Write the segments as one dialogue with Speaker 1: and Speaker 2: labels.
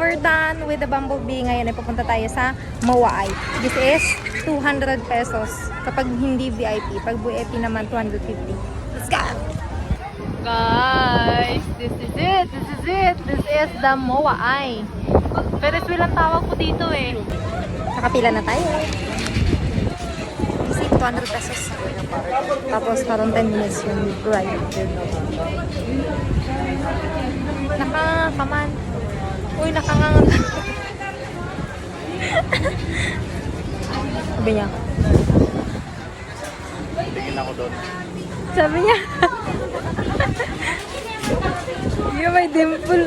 Speaker 1: we're done with the Bumblebee. Ngayon ay pupunta tayo sa Moai. This is 200 pesos kapag hindi VIP. Pag VIP naman, 250. Let's go! Guys, this is it. This is it. This is the Moai. Ferris wheel ang tawag ko dito eh. Nakapila na tayo. Kasi 200 pesos. Tapos parang 10 minutes yung ride. Nakakaman. Uy, nakangangan. Sabi niya.
Speaker 2: Tingin ako doon.
Speaker 1: Sabi niya. Yung may dimple.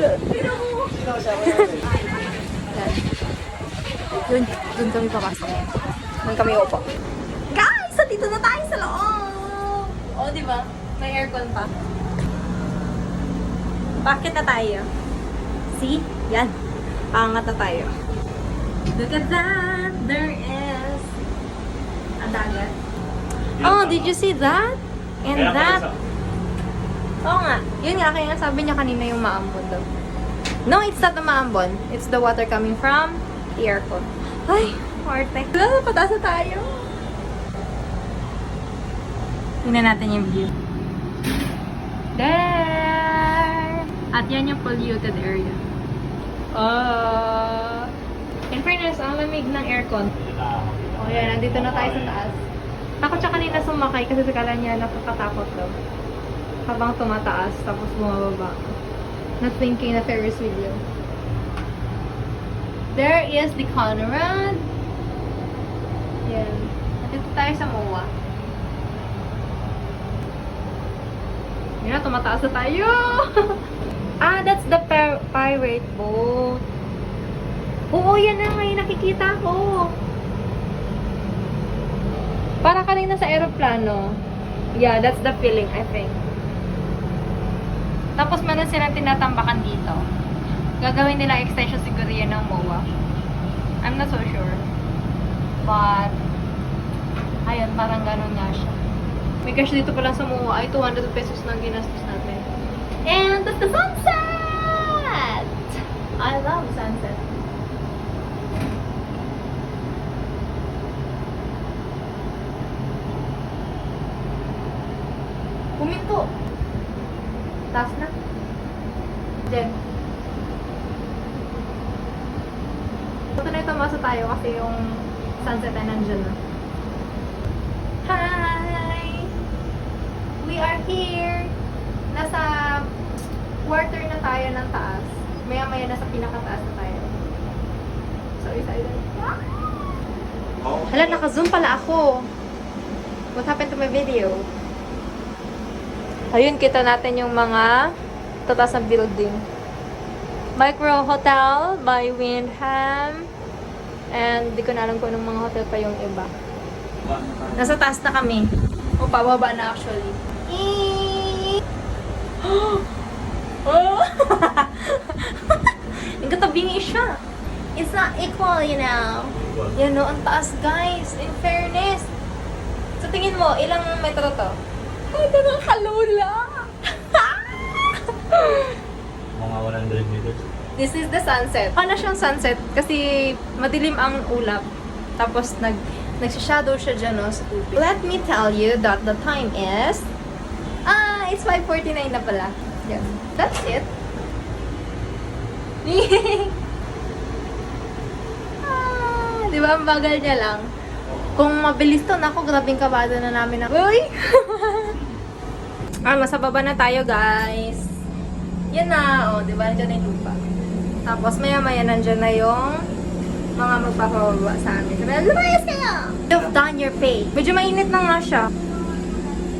Speaker 1: Doon kami papasok. Doon kami upo. Guys, dito na tayo sa loob. O, di ba? May aircon pa. Bakit na tayo? See? Yan. Pangat na tayo. Look at that. There is a dagat. Oh, did you see that? And that. Oo nga. Yun nga, kaya nga sabi niya kanina yung maambon daw. No, it's not the maambon. It's the water coming from the aircon. Ay, Marte. Wala, pataas na tayo. Tingnan natin yung view. There! At yan yung polluted area. In fairness, ang lamig ng aircon. Oh, yan. Nandito na tayo sa taas. Takot siya kanina sumakay kasi kala niya nakakatakot daw. Habang tumataas, tapos bumababa. Not thinking na Ferris wheel yun. There is the Conrad. Yan. Nandito tayo sa MOA. Yan na, tumataas na tayo! Ah, that's the pirate boat. Oo, yan na ngayon nakikita ko. Para kanina sa aeroplano. Yeah, that's the feeling, I think. Tapos meron silang tinatambakan dito. Gagawin nila extension siguro yan ng MOA. I'm not so sure. But, ayun, parang ganun nga siya. May cash dito pa lang sa MOA ay 200 pesos na ginastos natin. And that's the sunset! I love sunset. Huminto. Taas na. Diyan. Ito na ito, masa tayo kasi yung sunset ay nandyan na. Hi! We are here. Nasa quarter na tayo ng taas. Maya-maya nasa pinakataas na tayo. So excited. Hala, naka-zoom pala ako. What happened to my video? Ayun, kita natin yung mga tataas ng building. Micro Hotel by Windham. And di ko na alam kung anong mga hotel pa yung iba. Nasa taas na kami. O, pababa na actually. Oh! Ang katabingi siya. It's not equal, you know. Yan no, ang taas guys. In fairness. Sa tingin mo, ilang metro to? Ay, nakakalula!
Speaker 2: Mga 100 meters.
Speaker 1: This is the sunset. Ano siyang sunset? Kasi madilim ang ulap. Tapos nagsha-shadow siya dyan no, sa tubig. Let me tell you that the time is... it's 5:49 na pala. Yes. That's it. Di ba? Ang bagal niya lang. Kung mabilis to, naku, grabing kabado na namin na. Uy! Nasa baba na tayo, guys. Yan na, oh, di ba? Nandiyan na yung lupa. Tapos, maya-maya nandyan na yung mga magpapababa sa amin. Sabi na, lumayas kayo! You've done your pay. Medyo mainit na nga siya.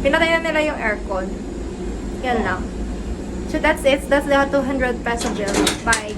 Speaker 1: Pinatay na nila yung aircon. Yan lang. So, that's it. That's the 200 peso bill. Bye.